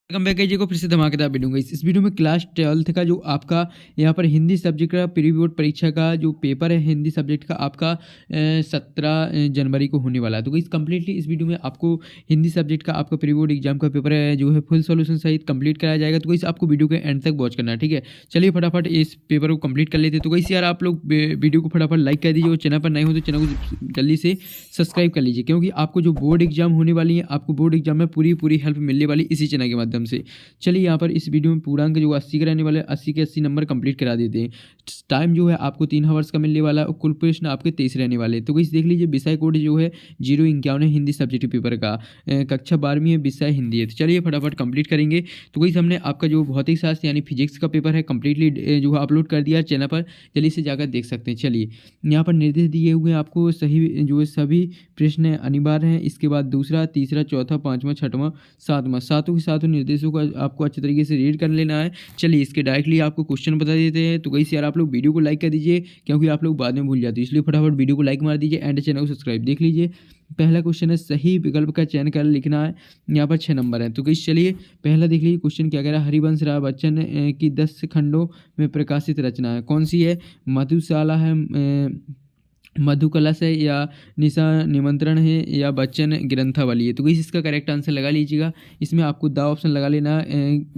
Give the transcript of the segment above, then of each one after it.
Welcome back जी को फिर से धमाकेदार वीडियो दूंगा। इस वीडियो में क्लास 12th का जो आपका यहाँ पर हिंदी सब्जेक्ट का प्री बोर्ड परीक्षा का जो पेपर है हिंदी सब्जेक्ट का आपका 17 जनवरी को होने वाला है। तो इस कम्प्लीटली इस वीडियो में आपको हिंदी सब्जेक्ट का आपका प्री बोर्ड एग्जाम का पेपर है जो है फुल सोल्यूशन सहित कंप्लीट कराया जाएगा। तो इस आपको वीडियो के एंड तक वॉच करना है, ठीक है। चलिए फटाफट इस पेपर को कंप्लीट कर लेते। तो इस यार आप लोग वीडियो को फटाफट लाइक कर दीजिए और चैनल पर नए हो तो चैनल को जल्दी से सब्सक्राइब कर लीजिए, क्योंकि आपको जो बोर्ड एग्जाम होने वाली है आपको बोर्ड एग्जाम में पूरी हेल्प मिलने वाली इसी चैनल के माध्यम से। चलिए यहाँ पर इस वीडियो में पूर्णांक जो 80 के रहने वाले 80 के 80 नंबर कंप्लीट करा देते हैं। टाइम जो है आपको 3 आवर्स का मिलने वाला है और कुल प्रश्न आपके 23 रहने वाले। तो इस देख लीजिए विषय कोड जो है 051 है हिंदी सब्जेक्ट पेपर का, कक्षा 12वीं है, विषय हिंदी है। तो चलिए फटाफट कंप्लीट करेंगे। तो वही हमने आपका जो भौतिक शास्त्र यानी फिजिक्स का पेपर है कंप्लीटली जो है अपलोड कर दिया चैनल पर, जल्दी से जाकर देख सकते हैं। चलिए यहाँ पर निर्देश दिए हुए हैं आपको, सही जो है सभी प्रश्न अनिवार्य हैं। इसके बाद दूसरा, तीसरा, चौथा, पाँचवा, छठवां, सातवां, सातों के सातों निर्देशों को आपको अच्छे तरीके से रीड कर लेना है। चलिए इसके डायरेक्टली आपको क्वेश्चन बता देते हैं। तो वैसे यार आप लोग वीडियो को लाइक कर दीजिए, क्योंकि आप लोग बाद में भूल जाते हैं, इसलिए फटाफट वीडियो को लाइक मार दीजिए एंड चैनल को सब्सक्राइब। देख लीजिए पहला क्वेश्चन है सही विकल्प का चयन कर लिखना है। यहाँ पर 6 नंबर है। तो गाइस चलिए पहला देख लीजिए क्वेश्चन क्या कह रहा है। हरिवंश राय बच्चन की 10 खंडों में प्रकाशित रचना है, कौन सी है? मधुशाला है, मधु कलश है, या निशा निमंत्रण है, या बच्चन ग्रंथावली है। तो गाइस इसका करेक्ट आंसर लगा लीजिएगा। इसमें आपको द ऑप्शन लगा लेना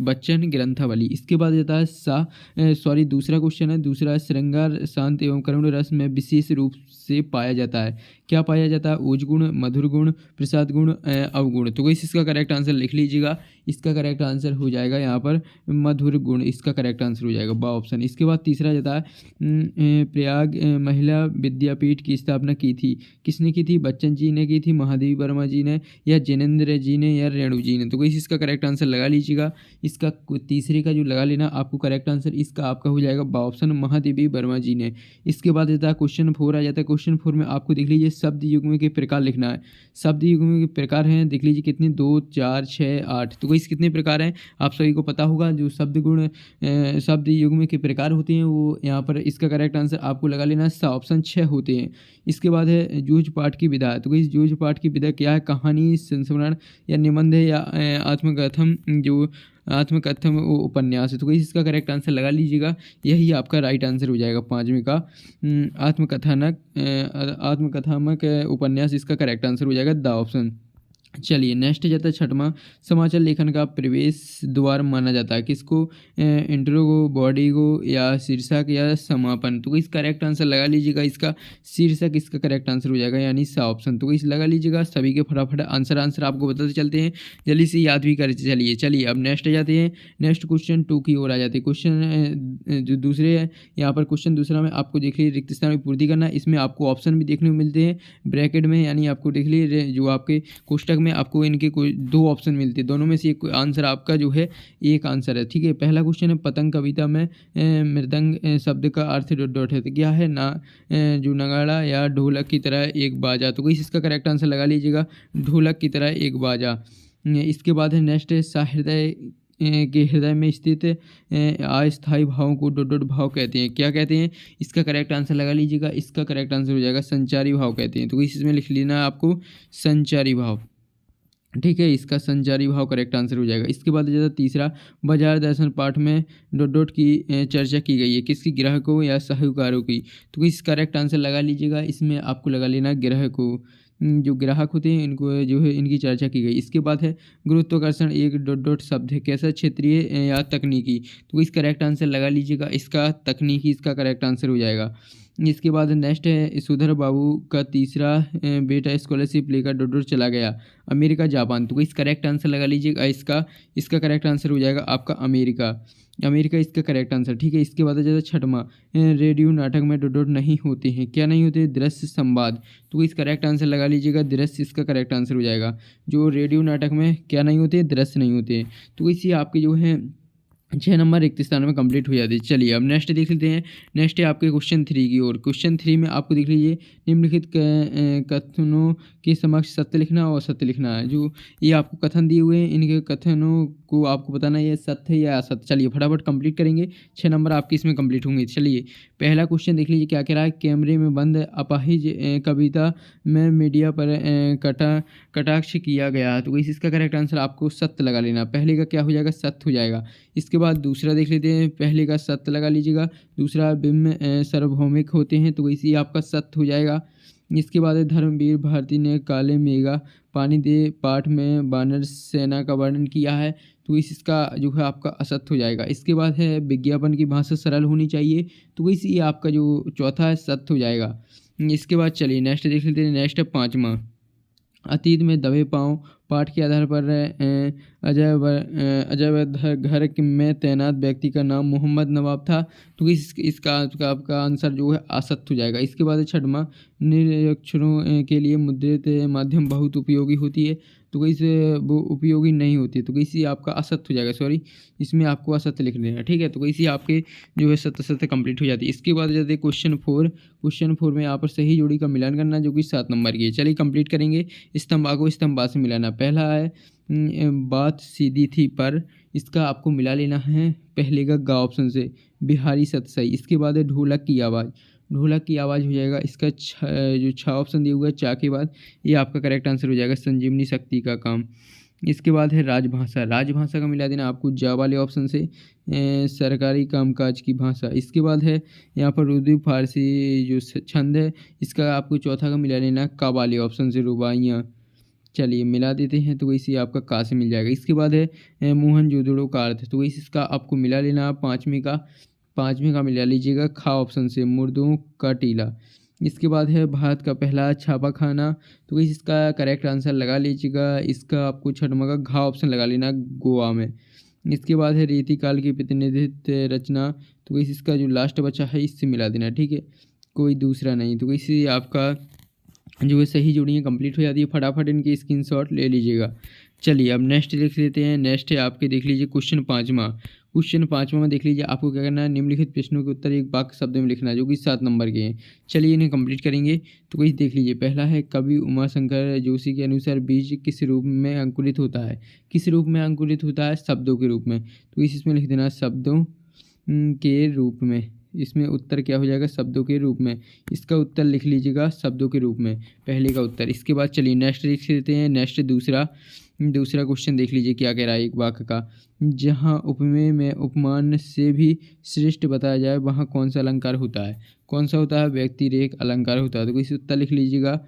बच्चन ग्रंथावली। इसके बाद जाता है दूसरा क्वेश्चन है, दूसरा श्रृंगार शांत एवं करुण रस में विशेष रूप से पाया जाता है, क्या पाया जाता है? ओज गुण, मधुर गुण, प्रसाद गुण, अवगुण। तो गाइस इसका करेक्ट आंसर लिख लीजिएगा। इसका करेक्ट आंसर हो जाएगा यहाँ पर मधुर गुण, इसका करेक्ट आंसर हो जाएगा बा ऑप्शन। इसके बाद तीसरा जाता है प्रयाग महिला विद्यापीठ की स्थापना की थी, किसने की थी? बच्चन जी ने की थी, महादेवी वर्मा जी ने, या जैनेन्द्र जी ने, या रेणु जी ने। तो गाइस इसका करेक्ट आंसर लगा लीजिएगा। इसका तीसरे का जो लगा लेना आपको करेक्ट आंसर, इसका आपका हो जाएगा बा ऑप्शन, महादेवी वर्मा जी ने। इसके बाद जाता है क्वेश्चन 4 आ जाता है। क्वेश्चन 4 में आपको देख लीजिए शब्द युग्म के प्रकार लिखना है। शब्द युग्म के प्रकार हैं, देख लीजिए कितने, 2, 4, 6, 8। तो गाइस कितने प्रकार हैं आप सभी को पता होगा। जो शब्द युग्म के प्रकार होते हैं वो यहाँ पर इसका करेक्ट आंसर आपको लगा लेना है ऑप्शन 6 होते हैं। इसके बाद है जूझ पाठ की विधा। तो गाइस जूझ पाठ की विधा क्या है? कहानी, संस्मरण, या निबंध है, या आत्मकथन, जो आत्मकथन उपन्यास है। तो गाइस इसका करेक्ट आंसर लगा लीजिएगा। यही आपका राइट आंसर हो जाएगा 5वें का आत्मकथात्मक उपन्यास, इसका करेक्ट आंसर हो जाएगा द ऑप्शन। चलिए नेक्स्ट जाता है 6वां, समाचार लेखन का प्रवेश द्वार माना जाता है, किसको? इंट्रो को, बॉडी को, या शीर्षक, या समापन। तो इस करेक्ट आंसर लगा लीजिएगा। इसका शीर्षक इसका करेक्ट आंसर हो जाएगा, यानी सा ऑप्शन। तो इस लगा लीजिएगा। सभी के फटाफट आंसर आपको बताते चलते हैं, जल्दी से याद भी कर चलिए अब नेक्स्ट जाते हैं। नेक्स्ट क्वेश्चन 2 की ओर आ जाते हैं। क्वेश्चन जो दूसरे है यहाँ पर क्वेश्चन दूसरा में आपको देख लीजिए रिक्त स्थान में पूर्ति करना। इसमें आपको ऑप्शन भी देखने को मिलते हैं ब्रैकेट में, यानी आपको देख लीजिए जो आपके कोष्टक में आपको इनके कोई 2 ऑप्शन मिलते हैं, दोनों में से एक आंसर आपका जो है एक आंसर है, ठीक है। पहला क्वेश्चन है पतंग कविता में मृदंग शब्द का अर्थ डॉट डॉट है, तो क्या है? ना जो नगाड़ा या ढोलक की तरह एक बाजा। तो इसका करेक्ट आंसर लगा लीजिएगा, ढोलक की तरह एक बाजा। इसके बाद है नेक्स्ट है सहृदय के हृदय में स्थित अस्थायी भावों को डॉट डॉट भाव कहते हैं, क्या कहते हैं? इसका करेक्ट आंसर लगा लीजिएगा। इसका करेक्ट आंसर हो जाएगा संचारी भाव कहते हैं। तो इसमें लिख लेना है आपको संचारी भाव, ठीक है। इसका संचारी भाव करेक्ट आंसर हो जाएगा। इसके बाद जाता तीसरा, बाजार दर्शन पाठ में डॉट डॉट की चर्चा की गई है, किसकी? ग्राहकों या साहूकारों की। तो इस करेक्ट आंसर लगा लीजिएगा। इसमें आपको लगा लेना ग्राहकों, जो ग्राहक होते हैं इनको जो है इनकी चर्चा की गई। इसके बाद है गुरुत्वाकर्षण एक डॉट डॉट शब्द है, कैसा? क्षेत्रीय या तकनीकी। तो इस करेक्ट आंसर लगा लीजिएगा। इसका तकनीकी इसका करेक्ट आंसर हो जाएगा। इसके बाद नेक्स्ट है सुधर बाबू का तीसरा बेटा स्कॉलरशिप लेकर डॉट डॉट चला गया, अमेरिका जापान। तो इस करेक्ट आंसर लगा लीजिएगा। इसका करेक्ट आंसर हो जाएगा आपका अमेरिका इसका करेक्ट आंसर, ठीक है। इसके बाद आ जाता है 6वां, रेडियो नाटक में डॉट डॉट नहीं होते हैं, क्या नहीं होते? दृश्य संवाद। तो इस करेक्ट आंसर लगा लीजिएगा, दृश्य इसका करेक्ट आंसर हो जाएगा। जो रेडियो नाटक में क्या नहीं होते? दृश्य नहीं होते। तो इसी आपके जो है 6 नंबर रिक्त स्थान में कंप्लीट हो जाती है। चलिए अब नेक्स्ट देख लेते हैं। नेक्स्ट है आपके क्वेश्चन 3 की ओर। क्वेश्चन 3 में आपको देख लीजिए निम्नलिखित कथनों के समक्ष सत्य लिखना और असत्य लिखना है। जो ये आपको कथन दिए हुए हैं, इनके कथनों को आपको बताना है सत्य है या असत्य। चलिए फटाफट कंप्लीट करेंगे, 6 नंबर आपके इसमें कंप्लीट होंगे। चलिए पहला क्वेश्चन देख लीजिए क्या कह रहा है। कैमरे में बंद अपाहिज कविता में मीडिया पर कटाक्ष किया गया। तो इसका करेक्ट आंसर आपको सत्य लगा लेना। पहले का क्या हो जाएगा, सत्य हो जाएगा। इसके बाद दूसरा देख लेते हैं, पहले का सत्य लगा लीजिएगा, दूसरा बिंब सार्वभौमिक होते हैं, तो इसी आपका सत्य हो जाएगा। इसके बाद है धर्मवीर भारती ने काले मेघा पानी दे पाठ में वानर सेना का वर्णन किया है, तो इसका जो है आपका असत्य हो जाएगा। इसके बाद है विज्ञापन की भाषा सरल होनी चाहिए, तो इसी आपका जो चौथा है सत्य हो जाएगा। इसके बाद चलिए नेक्स्ट देख लेते हैं। नेक्स्ट है 5वां, अतीत में दबे पांव पाठ के आधार पर अजय घर में तैनात व्यक्ति का नाम मोहम्मद नवाब था, तो इसका आपका आंसर जो है असत्य हो जाएगा। इसके बाद 6वां, निरक्षरों के लिए मुद्रित माध्यम बहुत उपयोगी होती है, तो इस वो उपयोगी नहीं होती, तो इसी आपका असत्य हो जाएगा। सॉरी, इसमें आपको असत्य लिख देना, ठीक है। तो इसी आपके जो है सत्य कंप्लीट हो जाती है। इसके बाद जाते हैं क्वेश्चन 4 में यहाँ पर सही जोड़ी का मिलान करना, जो कि 7 नंबर की है। चलिए कंप्लीट करेंगे। स्तंभा को स्तंभा से मिलाना। पहला है बात सीधी थी पर, इसका आपको मिला लेना है पहले का गा ऑप्शन से, बिहारी सत्य सही। इसके बाद है ढोलक की आवाज़ हो जाएगा। इसका जो 6 ऑप्शन दिया हुआ है चा के बाद, ये आपका करेक्ट आंसर हो जाएगा संजीवनी शक्ति का काम। इसके बाद है राजभाषा का मिला देना आपको जा वाले ऑप्शन से, सरकारी कामकाज की भाषा। इसके बाद है यहाँ पर उर्दू फारसी जो छंद है, इसका आपको चौथा का मिला लेना का वाले ऑप्शन से, रुबाइयाँ। चलिए मिला देते हैं, तो इसी आपका का से मिल जाएगा। इसके बाद है मोहनजोदड़ो का अर्थ, तो इसका आपको मिला लेना 5वें का मिला लीजिएगा खा ऑप्शन से, मुर्दों का टीला। इसके बाद है भारत का पहला छापा खाना, तो इसका करेक्ट आंसर लगा लीजिएगा। इसका आपको 6वां का घा ऑप्शन लगा लेना, गोवा में। इसके बाद है रीतिकाल की प्रतिनिधित्व रचना, तो इसका जो लास्ट बचा है इससे मिला देना, ठीक है, कोई दूसरा नहीं। तो इसी आपका जो है सही जोड़ियाँ कंप्लीट हो जाती है। फटाफट इनकी स्क्रीनशॉट ले लीजिएगा। चलिए अब नेक्स्ट देख लेते हैं। नेक्स्ट है आपके देख लीजिए क्वेश्चन 5वां में देख लीजिए आपको क्या करना है, निम्नलिखित प्रश्नों के उत्तर एक वाक्य शब्द में लिखना है, जो कि 7 नंबर के हैं। चलिए इन्हें कंप्लीट करेंगे। तो कोई देख लीजिए, पहला है कवि उमाशंकर जोशी के अनुसार बीज किस रूप में अंकुरित होता है। किस रूप में अंकुरित होता है, शब्दों के रूप में, तो इसमें लिख देना शब्दों के रूप में। इसमें उत्तर क्या हो जाएगा, शब्दों के रूप में। इसका उत्तर लिख लीजिएगा शब्दों के रूप में, पहले का उत्तर। इसके बाद चलिए नेक्स्ट देख लेते हैं। नेक्स्ट दूसरा क्वेश्चन देख लीजिए क्या कह रहा है एक वाक्य का, जहाँ उपमेय में उपमान से भी श्रेष्ठ बताया जाए वहाँ कौन सा अलंकार होता है। कौन सा होता है, व्यतिरेक अलंकार होता है। तो इस उत्तर लिख लीजिएगा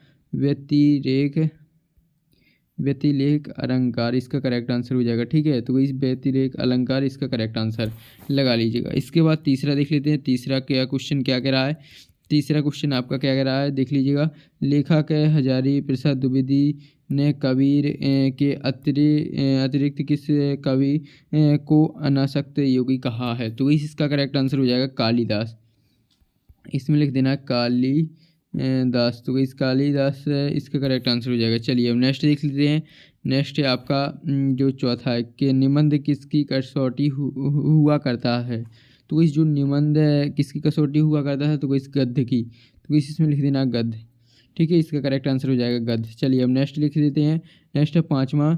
व्यतिरेक अलंकार, इसका करेक्ट आंसर हो जाएगा, ठीक है। तो इस व्यतिरेक अलंकार इसका करेक्ट आंसर लगा लीजिएगा। इसके बाद तीसरा देख लेते हैं। तीसरा क्वेश्चन क्या कह रहा है। तीसरा क्वेश्चन आपका क्या कह रहा है, देख लीजिएगा। लेखक हजारी प्रसाद द्विवेदी ने कबीर के अतिरिक्त किस कवि को अनासक्त योगी कहा है। तो इसका करेक्ट आंसर हो जाएगा कालिदास। इसमें लिख देना दास, तो इस कालिदास इसका करेक्ट आंसर हो जाएगा। चलिए अब नेक्स्ट देख लेते हैं। नेक्स्ट है आपका जो चौथा है कि निबंध किसकी कसौटी हुआ करता है। तो इस जो निबंध किसकी कसौटी हुआ करता है, तो इस गद्य की, तो इसमें लिख देना गद्य, ठीक है। इसका करेक्ट आंसर हो जाएगा गद्य। चलिए अब नेक्स्ट लिख देते हैं। नेक्स्ट है 5वां,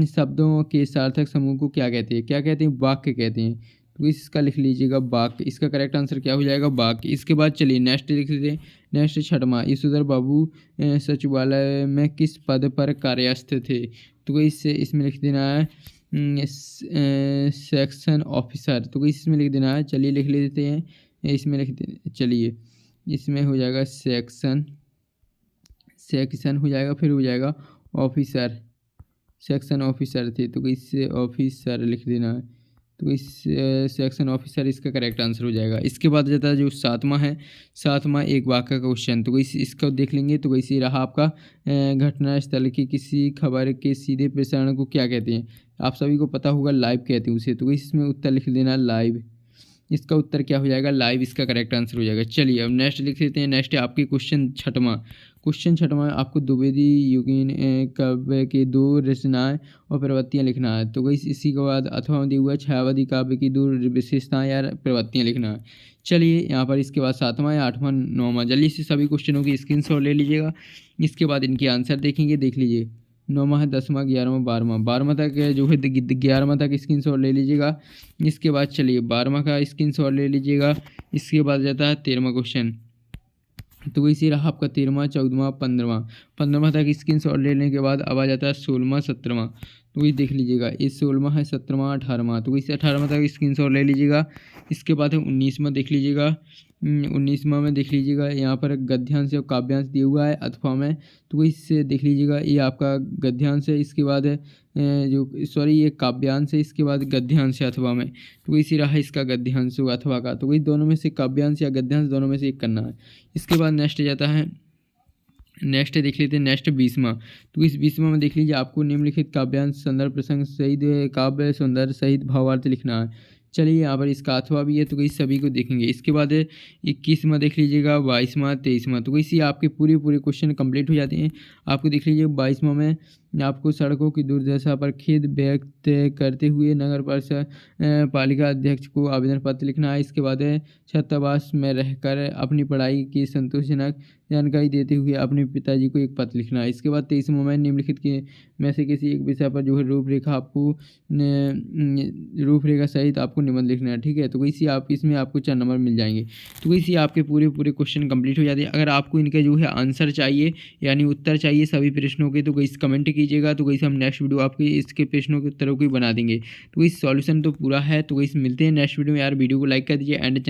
शब्दों के सार्थक समूह को क्या कहते हैं। क्या कहते हैं, वाक्य कहते हैं। तो इसका लिख लीजिएगा वाक्य, इसका करेक्ट आंसर क्या हो जाएगा, वाक्य। इसके बाद चलिए नेक्स्ट लिख लेते हैं। नेक्स्ट 6वां, यशोधर बाबू सचिवालय में किस पद पर कार्यस्थ थे। तो इसमें लिख देना है सेक्शन ऑफिसर, तो इसमें लिख देना है। चलिए लिख लेते हैं, इसमें लिख दें, चलिए इसमें हो जाएगा सेक्शन हो जाएगा, फिर हो जाएगा ऑफिसर, सेक्शन ऑफिसर थे, तो इससे ऑफिसर लिख देना है। तो इस सेक्शन ऑफिसर इसका करेक्ट आंसर हो जाएगा। इसके बाद जाता है जो 7वां एक वाक्य का क्वेश्चन, तो इसका देख लेंगे। तो इसी रहा आपका घटना स्थल की किसी खबर के सीधे प्रसारण को क्या कहते हैं। आप सभी को पता होगा, लाइव कहते हैं उसे, तो इसमें उत्तर लिख देना लाइव। इसका उत्तर क्या हो जाएगा, लाइव, इसका करेक्ट आंसर हो जाएगा। चलिए अब नेक्स्ट लिख लेते हैं। नेक्स्ट है आपके क्वेश्चन 6वां आपको द्विवेदी युगीन काव्य के 2 रचनाएं और प्रवृत्तियां लिखना है। तो इसी के बाद अथवा दिया हुआ छायावादी काव्य की 2 विशेषताएं या प्रवृत्तियां लिखना है। चलिए यहाँ पर इसके बाद 7वां या 8वां 9वां, जल्दी से सभी क्वेश्चनों की स्क्रीनशॉट ले लीजिएगा। इसके बाद इनके आंसर देखेंगे, देख लीजिए। 9वां है 10वां 11वां 12वां 12वां तक जो है 11वां तक स्क्रीनशॉट ले लीजिएगा। इसके बाद चलिए 12वां का स्क्रीनशॉट ले लीजिएगा। इसके बाद जाता है 13वां क्वेश्चन। तो इसी रहा आपका 13वां 14वां 15वां तक स्क्रीनशॉट लेने के बाद अब आ जाता है 16वां 17वां। तो वही देख लीजिएगा, ये 16वां है 17वां 18वां। तो इसे 18वां तक स्क्रीनशॉट ले लीजिएगा। इसके बाद है 19वां देख लीजिएगा। 19वां में देख लीजिएगा, यहाँ पर गद्यांश और काव्यांश दिया हुआ है अथवा में। तो इससे देख लीजिएगा, ये आपका गद्यांश है। इसके बाद है जो सॉरी ये काव्यांश है, इसके बाद गद्यांश है अथवा में। तो इसी रहा इसका गद्यांश अथवा का। तो वही दोनों में से काव्यांश या गद्यांश दोनों में से एक करना है। इसके बाद नेक्स्ट जाता है, नेक्स्ट देख लेते हैं नेक्स्ट 20वां। तो इस 20वां में देख लीजिए, आपको निम्नलिखित काव्यांश संदर्भ प्रसंग सहित काव्य सौंदर्य सहित भावार्थ लिखना है। चलिए यहाँ पर इसका अथवा भी है, तो इस सभी को देखेंगे। इसके बाद 21वां देख लीजिएगा, 22वां 23वां। तो इसी आपके पूरे क्वेश्चन कंप्लीट हो जाते हैं। आपको देख लीजिए 22वां में आपको सड़कों की दुर्दशा पर खेद व्यक्त करते हुए नगर परिषद पालिका अध्यक्ष को आवेदन पत्र लिखना है। इसके बाद छात्रावास में रहकर अपनी पढ़ाई की संतोषजनक जानकारी देते हुए अपने पिताजी को एक पत्र लिखना है। इसके बाद 23वां में निम्नलिखित के में से किसी एक विषय पर जो है रूपरेखा आपको रूपरेखा सहित आपको निबंध लिखना है। ठीक है, तो इसी आप इसमें आपको 4 नंबर मिल जाएंगे। तो इसी आपके पूरे क्वेश्चन कंप्लीट हो जाते हैं। अगर आपको इनके जो है आंसर चाहिए यानी उत्तर चाहिए सभी प्रश्नों के, तो इस कमेंट कीजिएगा। तो हम नेक्स्ट वीडियो आपके इसके प्रश्नों के उत्तरों को बना देंगे। तो इस सॉल्यूशन तो पूरा है। तो मिलते हैं नेक्स्ट वीडियो में। यार वीडियो को लाइक कर दीजिए एंड